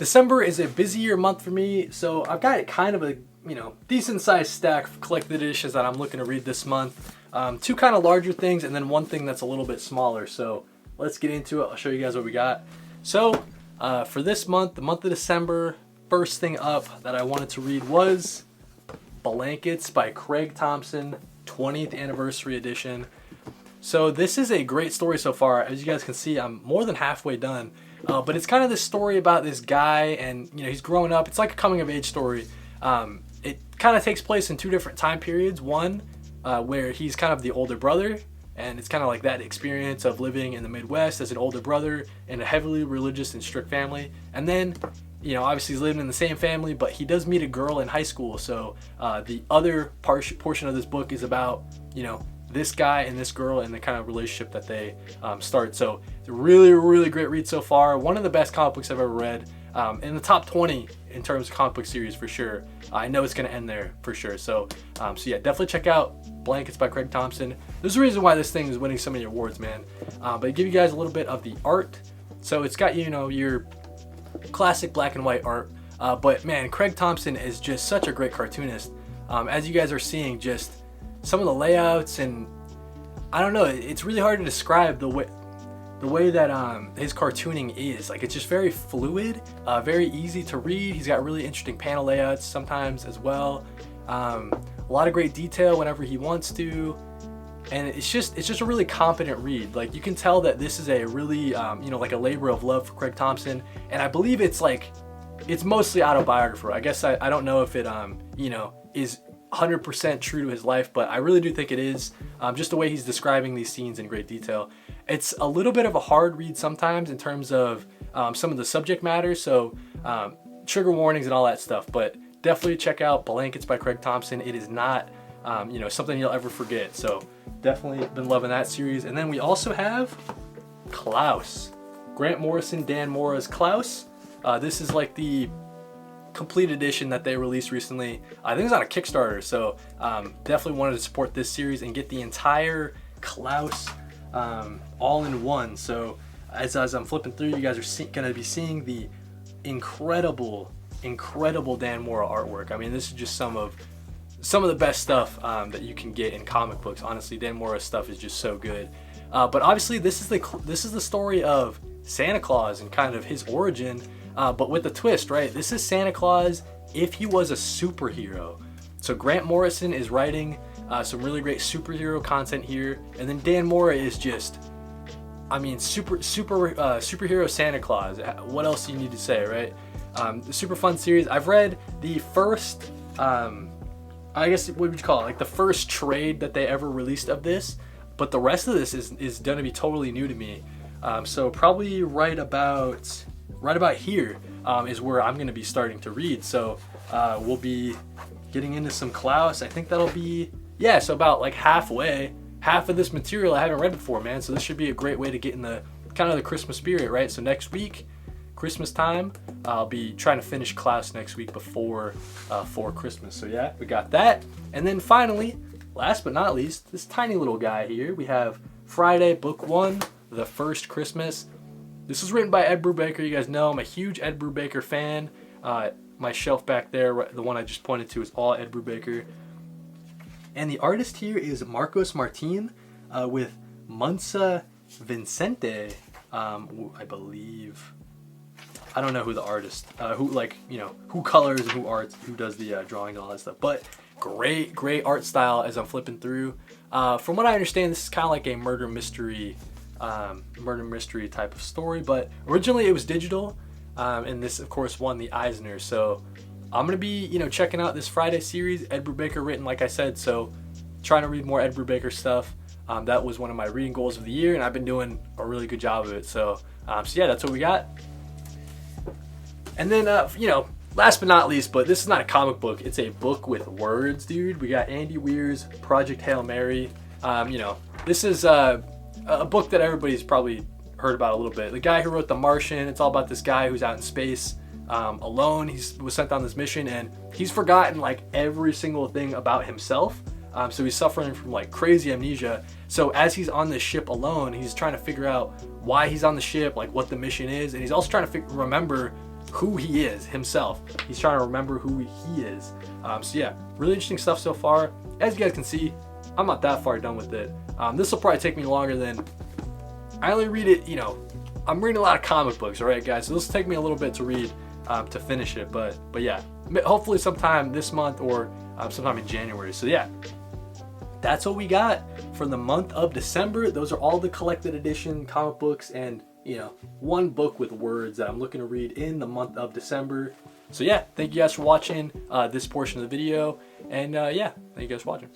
December is a busier month for me, so I've got kind of a decent sized stack of collected editions that I'm looking to read this month. Two kind of larger things and then one thing that's a little bit smaller. So let's get into it. I'll show you guys what we got. So for this month, the month of December, first thing up that I wanted to read was Blankets by Craig Thompson, 20th anniversary edition. So this is a great story so far. As you guys can see, I'm more than halfway done. But it's kind of this story about this guy, and he's growing up. It's like a coming of age story. It kind of takes place in two different time periods. One where he's kind of the older brother, and it's kind of like that experience of living in the Midwest as an older brother in a heavily religious and strict family. And then obviously he's living in the same family, but he does meet a girl in high school. So the other portion of this book is about this guy and this girl and the kind of relationship that they start. So it's a really, really great read so far. One of the best comic books I've ever read. In the top 20 in terms of comic book series for sure. I know it's going to end there for sure. So yeah, definitely check out Blankets by Craig Thompson. There's a reason why this thing is winning so many awards, man. But I give you guys a little bit of the art. So it's got your classic black and white art. But man, Craig Thompson is just such a great cartoonist. As you guys are seeing, just some of the layouts, and I don't know, it's really hard to describe the way that his cartooning is. Like, it's just very fluid, very easy to read. He's got really interesting panel layouts sometimes as well. A lot of great detail whenever he wants to, and it's just a really competent read. Like, you can tell that this is a really like a labor of love for Craig Thompson, and I believe it's mostly autobiographical. I guess I don't know if it is 100% true to his life, but I really do think it is. Just the way he's describing these scenes in great detail. It's a little bit of a hard read sometimes in terms of some of the subject matter, so trigger warnings and all that stuff, but definitely check out Blankets by Craig Thompson. It is not something you'll ever forget, so definitely been loving that series. And then we also have Klaus, Grant Morrison, Dan Mora's Klaus. This is like the complete edition that they released recently. I think it's on a Kickstarter, so definitely wanted to support this series and get the entire Klaus all in one. So as I'm flipping through, you guys are going to be seeing the incredible Dan Mora artwork. I mean, this is just some of the best stuff that you can get in comic books. Honestly, Dan Mora's stuff is just so good. But obviously, this is the story of Santa Claus and kind of his origin. But with the twist, right? This is Santa Claus if he was a superhero. So Grant Morrison is writing some really great superhero content here, and then Dan Mora is just, superhero Santa Claus. What else do you need to say, right? The super fun series. I've read the first, I guess what would you call it? Like the first trade that they ever released of this, but the rest of this is going to be totally new to me. So probably right about here is where I'm going to be starting to read. So we'll be getting into some Klaus. I think that'll be, so about like half of this material I haven't read before, man. So this should be a great way to get in the kind of the Christmas spirit, right? So next week, Christmas time, I'll be trying to finish Klaus next week before Christmas. So yeah, we got that. And then finally, last but not least, this tiny little guy here, we have Friday, book 1, The First Christmas. This was written by Ed Brubaker. You guys know I'm a huge Ed Brubaker fan. My shelf back there, the one I just pointed to, is all Ed Brubaker. And the artist here is Martín with Muntsa Vicente, I believe. I don't know who the artist, who colors and who does the drawing and all that stuff. But great art style as I'm flipping through. From what I understand, this is kind of like a murder mystery type of story, but originally it was digital, and this of course won the Eisner. So I'm gonna be checking out this Friday series, Ed Brubaker written, like I said, so trying to read more Ed Brubaker stuff. That was one of my reading goals of the year, and I've been doing a really good job of it. So yeah, that's what we got. And then last but not least, but this is not a comic book, it's a book with words, dude. We got Andy Weir's Project Hail Mary. This is a book that everybody's probably heard about a little bit. The guy who wrote The Martian, it's all about this guy who's out in space alone. He was sent on this mission, and he's forgotten like every single thing about himself. So he's suffering from like crazy amnesia. So as he's on this ship alone, he's trying to figure out why he's on the ship, like what the mission is, and he's also trying to remember who he is himself. He's trying to remember who he is. So yeah, really interesting stuff so far. As you guys can see, I'm not that far done with it. This will probably take me longer than, I only read it, you know, I'm reading a lot of comic books, all right, guys? So this will take me a little bit to read to finish it. But yeah, hopefully sometime this month or sometime in January. So yeah, that's what we got for the month of December. Those are all the collected edition comic books and, you know, one book with words that I'm looking to read in the month of December. So yeah, thank you guys for watching this portion of the video. And yeah, thank you guys for watching.